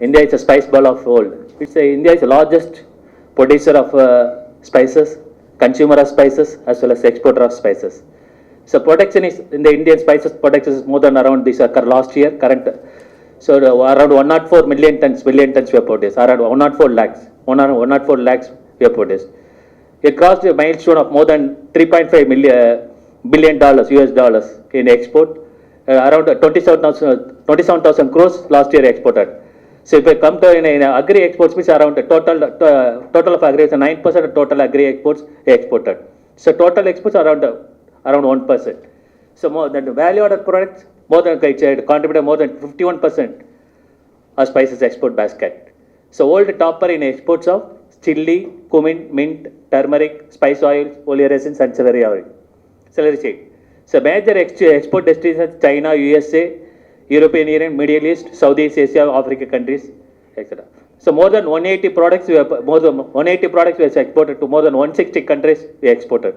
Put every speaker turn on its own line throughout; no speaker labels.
India is a spice ball of world. India is the largest producer of spices, consumer of spices, as well as exporter of spices. So production is in the Indian spices production is more than around this last year current. So around 104 billion tons we have produced. Around 104 lakhs, 104 lakhs we have produced. It crossed a milestone of more than 3.5 billion dollars US dollars in export. Around 27,000 crores last year exported. So if I come to in agri exports, which around total of agri is 9% of total agri exports exported. So total exports around 1%. So more than the value added products more than contributed more than 51% of spices export basket. So world topper in exports of chili, cumin, mint, turmeric, spice oil, oleoresins and celery seed. So major export destinations China, USA, European Union, Middle East, Southeast Asia, Africa countries, etc. So more than 180 products we have exported to more than 160 countries we exported.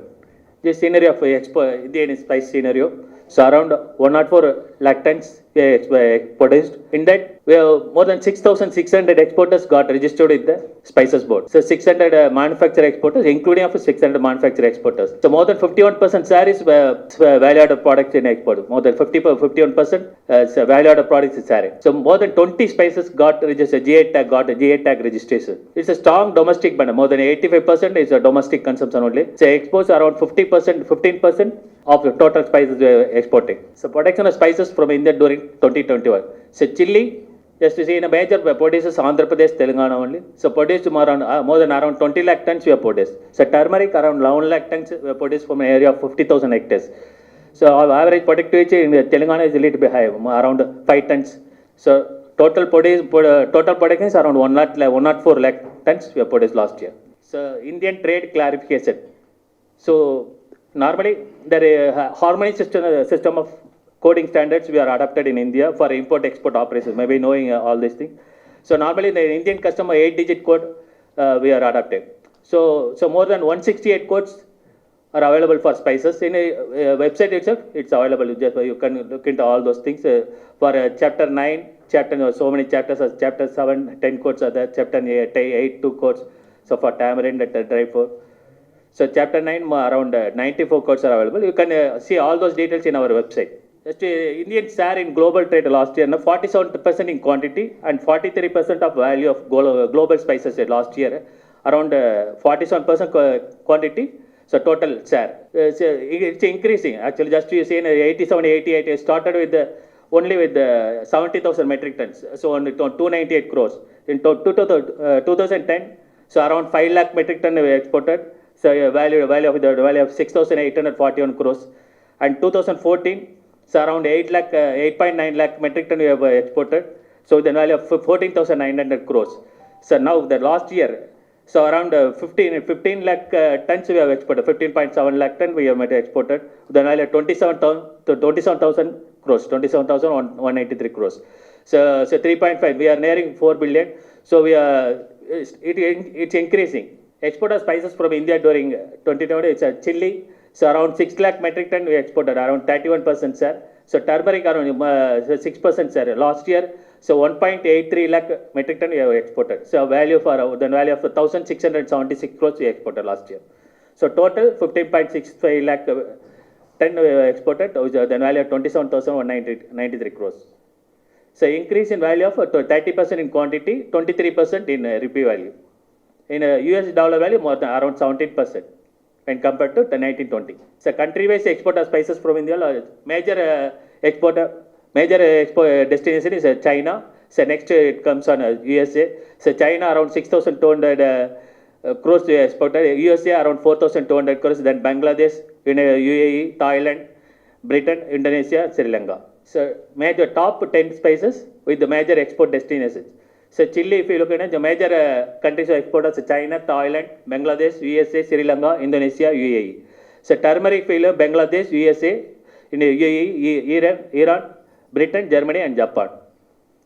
This scenario of Indian spice scenario. So around 104 lakh tons produced. In that, we have more than 6,600 exporters got registered with the Spices Board. So 600 manufacturer exporters, including of 600 manufacturer exporters. So more than 51% share is value-added products in export. More than 51% value-added products is share. So more than 20 spices got registered. Got a GA tag registration. It's a strong domestic brand. More than 85% is a domestic consumption only. So exports around 15% of the total spices we are exporting. So production of spices from India during 2021. So chili, just to see in a major producers Andhra Pradesh, Telangana only. So produced more than around 20 lakh tons we have produced. So turmeric around 11 lakh tons we have produced from an area of 50,000 hectares. So our average productivity in Telangana is a little bit high, around 5 tons. So total production is around 104 lakh tons we have produced last year. So Indian trade clarification. So normally, the harmonized system of coding standards we are adopted in India for import-export operations, maybe knowing all these things. So normally, the Indian customer 8-digit code we are adopted. So more than 168 codes are available for spices. In a website itself, it's available. You can look into all those things. For chapter 9, so many chapters, chapter 7, 10 codes are there, chapter 8, 2 codes. So for tamarind and dry fruit. So chapter 9, around 94 codes are available. You can see all those details in our website. Just Indian share in global trade last year, 47% in quantity and 43% of value of global spices last year. Around 47% quantity, so total share. It's increasing. Actually, just you see in 87, 88, it started with only with 70,000 metric tons. So only 298 crores. In 2010, so around 5 lakh metric ton we exported. So value of 6,841 crores, and 2014, so around 8.9 lakh metric ton we have exported. So the value of 14,900 crores. So now the last year, so around 15 lakh tons we have exported. 15.7 lakh ton we have exported. The value of 27,000 crores, 27,183 crores. So 3.5. We are nearing 4 billion. So it's increasing. Export of spices from India during 2020, it's a chili, so around 6 lakh metric ton we exported, around 31% share. So turmeric around 6% share. Last year, so 1.83 lakh metric ton we have exported. So value of 1,676 crores we exported last year. So total 15.65 lakh ton we have exported, the value of 27,193 crores. So increase in value of 30% in quantity, 23% in rupee value. In US dollar value, more than around 17% when compared to the 1920. So country-wise export of spices from India, major export destination is China. So next it comes on USA. So China around 6,200 crores we exported. USA around 4,200 crores. Then Bangladesh, UAE, Thailand, Britain, Indonesia, Sri Lanka. So major top 10 spices with the major export destinations. So chili, if you look at the major countries of exporters, China, Thailand, Bangladesh, USA, Sri Lanka, Indonesia, UAE. So turmeric, Bangladesh, USA, UAE, Iran, Britain, Germany and Japan.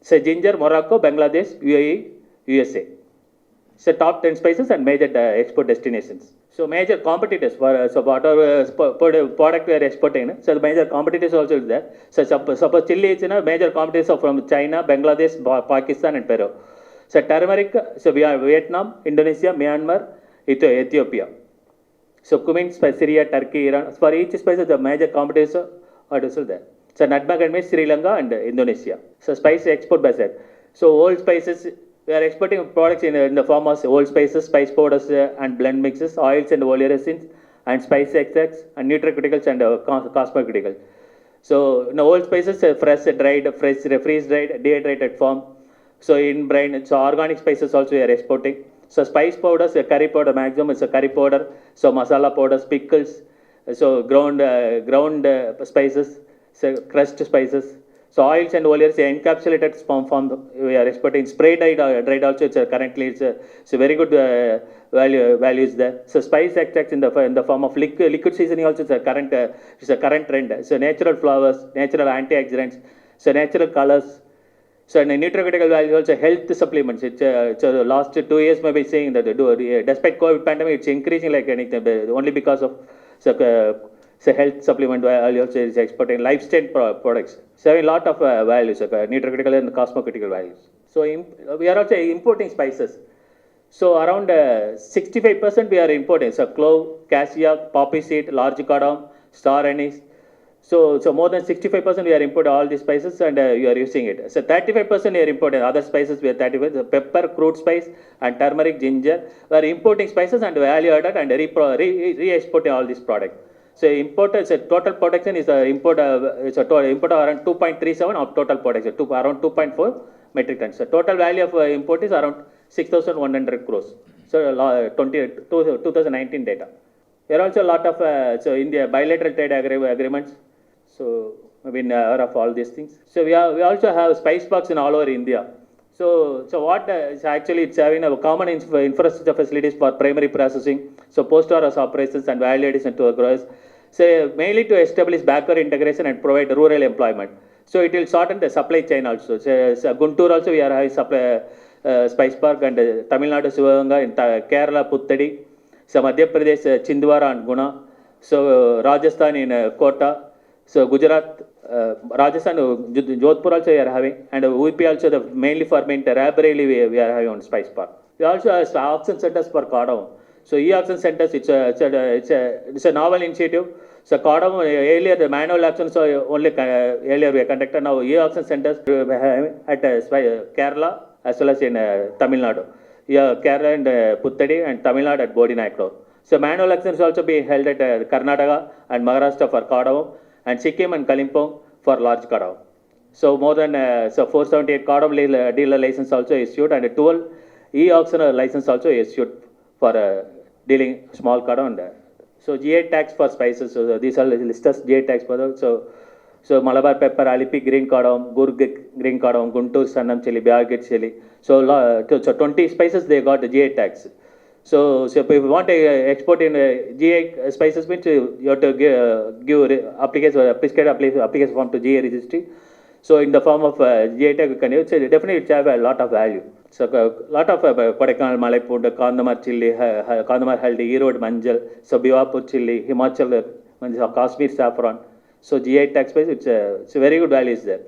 So ginger, Morocco, Bangladesh, UAE, USA. So top 10 spices and major export destinations. So major competitors for so whatever product we are exporting. So the major competitors also is there. So suppose chili is major competitors are from China, Bangladesh, Pakistan and Peru. So turmeric, so we are Vietnam, Indonesia, Myanmar, Ethiopia. So cumin, Syria, Turkey, Iran. For each spice, the major competitors are also there. So nutmeg and Sri Lanka and Indonesia. So spice export basket. So old spices, we are exporting products in the form of old spices, spice powders and blend mixes, oils and oleoresins, and spice extracts, and nutraceuticals and cosmeceuticals. So in the old spices, fresh dried, freeze dried, dehydrated form. So in brine, so organic spices also we are exporting. So spice powders, curry powder maximum is a curry powder. So masala powders, pickles, so ground spices, so crushed spices. So oils and oils encapsulated form we are exporting. Spray dried also it's currently it's a very good values there. So spice extracts in the form of liquid seasoning also it's a current trend. So natural flowers, natural antioxidants, so natural colors. So in nutraceutical value also health supplements. It's last 2 years maybe saying that despite COVID pandemic it's increasing like anything only because of so health supplement value also is exporting lifestyle products. So a lot of values, nutraceutical and cosmeceutical values. So we are also importing spices. So around 65% we are importing. So clove, cassia, poppy seed, large cardamom, star anise. So more than 65% we are importing all these spices and you are using it. So 35% we are importing other spices. We are 35%. So pepper, crude spice, and turmeric, ginger. We are importing spices and value added and re-exporting all these products. So total production is import of around 2.37 of total production, around 2.4 metric tons. So total value of import is around 6,100 crores. So 2019 data. There are also a lot of so India bilateral trade agreements. So I mean aware of all these things. So we also have Spicebox in all over India. So what is actually it's having a common infrastructure facilities for primary processing. So post-harvest operations and value addition to growers. So mainly to establish backward integration and provide rural employment. So it will shorten the supply chain also. So Guntur also we are having supply Spice Park and Tamil Nadu Sivaganga in Kerala Puttadi. So Madhya Pradesh Chindwara and Guna. So Rajasthan in Kota. So Gujarat, Rajasthan, Jodhpur also we are having, and UP also mainly for mint Raebareli we are having on Spice Park. We also have auction centers for cardamom. So e-auction centers, it's a novel initiative. So cardamom earlier the manual auctions only earlier we conducted. Now e-auction centers we have at Kerala as well as in Tamil Nadu. Yeah, Kerala and Puttadi and Tamil Nadu at Bodinaikor. So manual auctions also being held at Karnataka and Maharashtra for cardamom, and Sikkim and Kalimpong for large cardamom. So more than 478 cardamom dealer license also issued, and 12 e-auction license also issued for dealing small cardamom. So GI tax for spices. So these are listed GI tax for the so Malabar pepper, Alipi green cardamom, Gurg green cardamom, Guntur Sannam chili, Biargate chili. So 20 spices they got the GI tax. So if you want to export in GI spices, means you have to give prescribed application form to GI registry. So in the form of GI tag, you can use it. Definitely it have a lot of value. So a lot of Kodaikanal, Malaipur, Kandamar chili, Kandamar haldi, Erode manjal, so Bivapur chili, Himachal, Kashmir saffron. So GI tag spice, it's a very good value is there.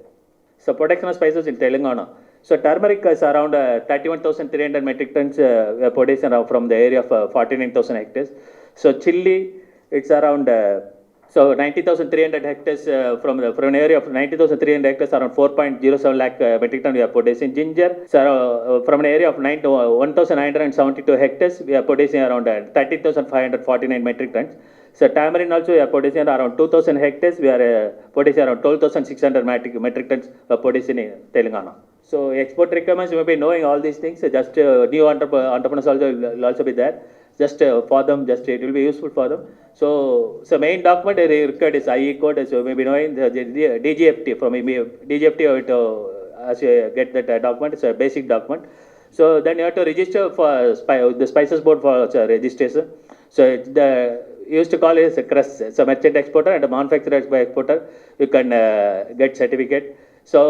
So protection of spices in Telangana. So turmeric is around 31,300 metric tons production from the area of 49,000 hectares. So chili, it's around 90,300 hectares from an area of 90,300 hectares, around 4.07 lakh metric ton we are producing. Ginger, so from an area of 1,972 hectares, we are producing around 30,549 metric tons. So tamarind also we are producing around 2,000 hectares, we are producing around 12,600 metric tons producing in Telangana. So export requirements, you may be knowing all these things. Just new entrepreneurs also will also be there. Just for them, it will be useful for them. So main document required is IE code. So you may be knowing the DGFT from DGFT. As you get that document, it's a basic document. So then you have to register for the Spices Board for registration. So used to call it as a CRES, so merchant exporter and a manufacturer exporter. You can get certificate. So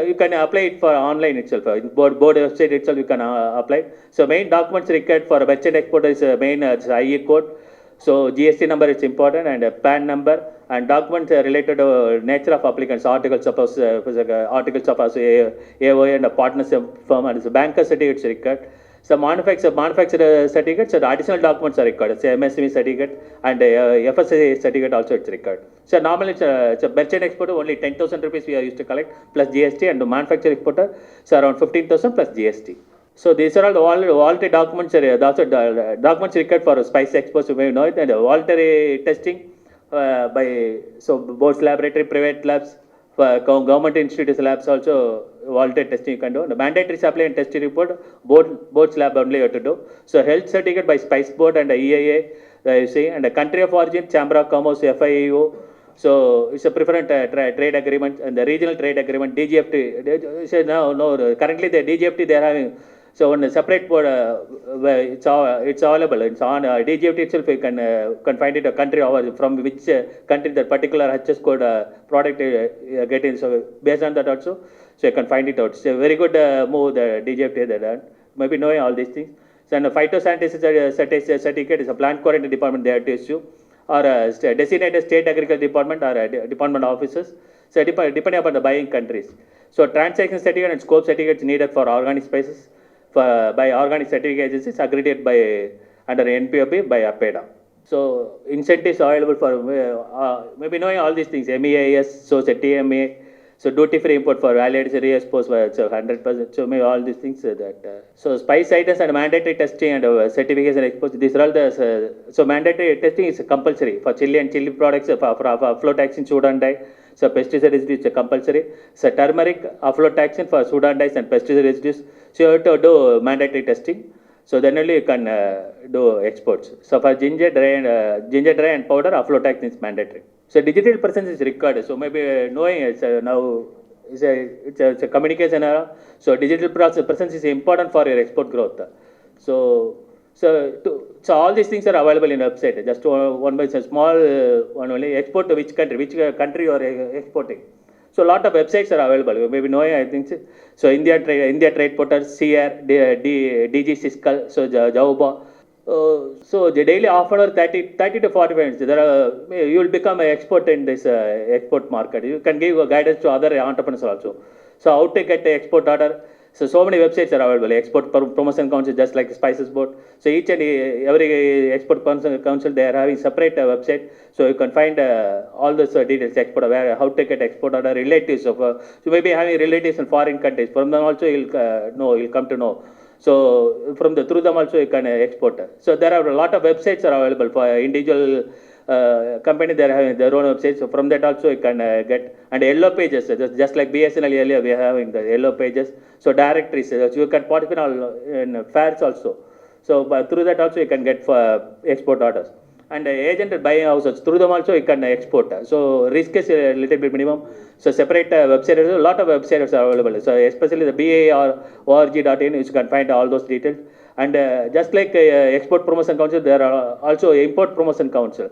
you can apply it for online itself. Board website itself you can apply. So main documents required for a merchant exporter is main IE code. So GST number is important, and PAN number, and documents related to nature of applicants, articles of articles of AOA and a partnership firm, and banker certificates required. So manufacturer certificates, so the additional documents are required. Say MSME certificate and FSA certificate also it's required. So normally it's a merchant exporter only 10,000 rupees we are used to collect plus GST, and the manufacturer exporter so around 15,000 plus GST. So these are all the documents. Also documents required for spice exports. You may know it, and voluntary testing by both laboratory, private labs, government institutes labs also voluntary testing you can do. The mandatory supply and testing report both lab only you have to do. So health certificate by Spice Board and EIA, you see, and the country of origin, Chamber of Commerce, FIEO. So it's a preferred trade agreement, and the regional trade agreement, DGFT. Say no, currently the DGFT they are having. So on a separate board, it's available. It's on DGFT itself. You can find it a country from which country that particular HS code product getting. So based on that also, so you can find it out. It's a very good move the DGFT they done. Maybe knowing all these things. So and the phytosanitary certificate is a plant quarantine department they have to issue, or designated state agriculture department or department officers. So depending upon the buying countries. So transaction certificate and scope certificates needed for organic spices. By organic certificate agencies accredited by under NPOP by APEDA. So incentives available for maybe knowing all these things, MEIS, so TMA, so duty free import for valid re-expose, so 100%. So maybe all these things that. So spice items and mandatory testing and certification exposure. These are all the so mandatory testing is compulsory for chili and chili products for aflatoxin, Sudan dye. So pesticide residues is compulsory. So turmeric, aflatoxin for Sudan dyes and pesticide residues. So you have to do mandatory testing. So then only you can do exports. So for ginger dry and powder, aflatoxin is mandatory. So digital presence is required. So maybe knowing it's now it's a communication era. So digital presence is important for your export growth. So all these things are available in the website. Just one by small one only. Export to which country you are exporting. So a lot of websites are available. You may be knowing, I think. So India Trade Portal, CR, DG Siscal, so Jauba. So the daily offer 30 to 40 minutes. You will become an expert in this export market. You can give guidance to other entrepreneurs also. So how to get the export order. So many websites are available. Export Promotion Council, just like Spices Board. So each and every Export Council, they are having separate website. So you can find all those details, export, how to get export order, relatives of. So maybe having relatives in foreign countries. From them also you'll come to know. So through them also you can export. So there are a lot of websites are available for individual company. They are having their own websites. So from that also you can get, and yellow pages, just like BSNL earlier we are having the yellow pages. So directories, so you can participate in fairs also. So through that also you can get for export orders. And agent buying houses, through them also you can export. So risk is a little bit minimum. So separate website, a lot of websites are available. So especially the BA or org.in, you can find all those details. And just like Export Promotion Council, there are also Import Promotion Council.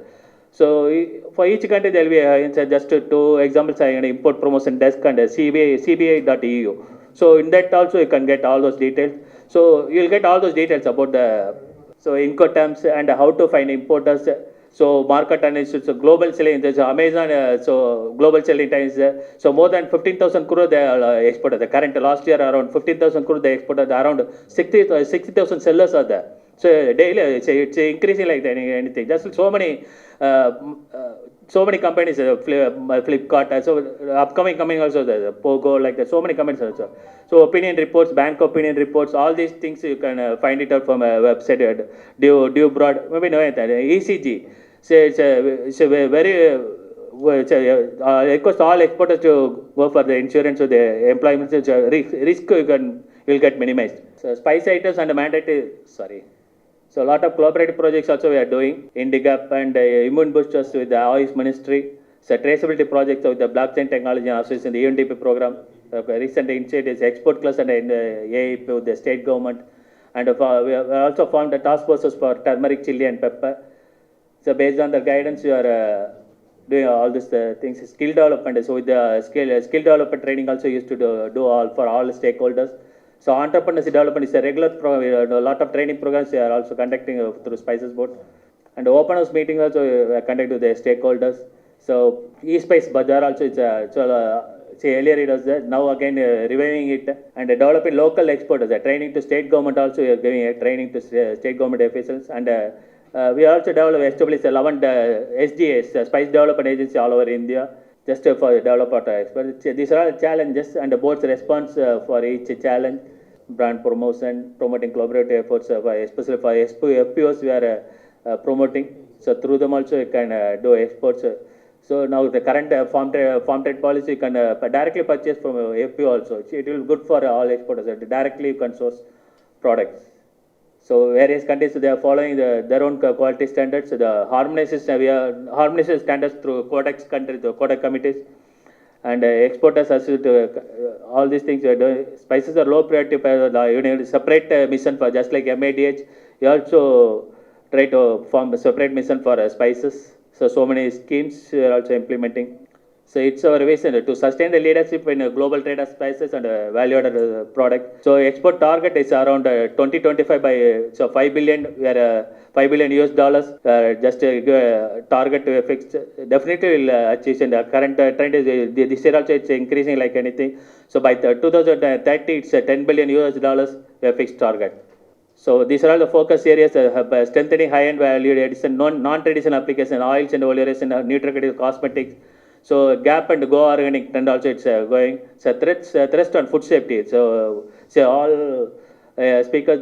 So for each country there will be just two examples, Import Promotion Desk and CBI.eu. So in that also you can get all those details. So you will get all those details about the Incoterms and how to find importers. So market analysis, so global selling, there's Amazon, so global selling times. So more than 15,000 crore they exported. The current last year around 15,000 crore they exported. Around 60,000 sellers are there. So daily it's increasing like anything. Just so many companies, Flipkart. So upcoming coming also the Pogo, like that. So many companies also. So opinion reports, bank opinion reports, all these things you can find it out from a website. Due broad, maybe know it. ECG. So it's a very request all exporters to go for the insurance or the employment risk you'll get minimized. So spice items and mandatory. So a lot of cooperative projects also we are doing. INDIGAP and immune boosters with the Ayush Ministry. So traceability projects with the blockchain technology and association, the UNDP program. Recent initiatives, export class and AIP with the state government. And we have also formed the task forces for turmeric, chili and pepper. So based on the guidance, doing all these things, skill development. So with the skill development training also used to do all for all stakeholders. So entrepreneurship development is a regular a lot of training programs we are also conducting through Spices Board. And open house meeting also conducted with the stakeholders. So e-Spice Bazaar also see earlier it was there, now again reviving it and developing local exporters, training to state government also, giving training to state government officials, and we also established 11 SDAs, Spice Development Agency all over India, just for develop our experts. These are all challenges and the board's response for each challenge, brand promotion, promoting collaborative efforts, especially for FPOs we are promoting. So through them also you can do exports. So now the current farm trade policy, you can directly purchase from FPO also. It will be good for all exporters. Directly you can source products. So various countries, they are following their own quality standards. The harmonization standards through Codex countries, the Codex committees, and exporters assist all these things. Spices are low priority. You need separate mission for just like MADH. You also try to form a separate mission for spices. So many schemes we are also implementing. So it's our vision to sustain the leadership in global trade of spices and value-added product. So export target is around 2025 by so 5 billion. We are 5 billion US dollars. Just target fixed. Definitely will achieve. And the current trend is this year also it's increasing like anything. So by 2030 it's 10 billion US dollars fixed target. So these are all the focus areas, strengthening high-end value addition, non-traditional application, oils and oleosin, nutraceutical cosmetics. So gap and go organic trend also it's going. So thrust on food safety. So all speakers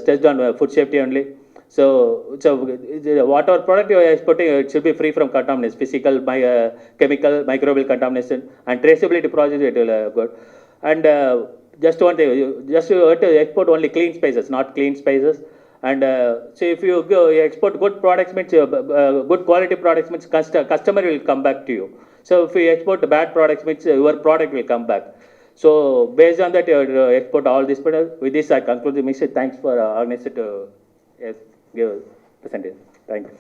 stressed on food safety only. So whatever product you are exporting, it should be free from contaminants, physical, chemical, microbial contamination, and traceability process it will good. And just one thing, you have to export only clean spices, not clean spices. And so if you export good products, means good quality products, means customer will come back to you. So if you export bad products, means your product will come back. So based on that, you export all these products. With this, I conclude the mission. Thanks for organizing to give presentation. Thank you.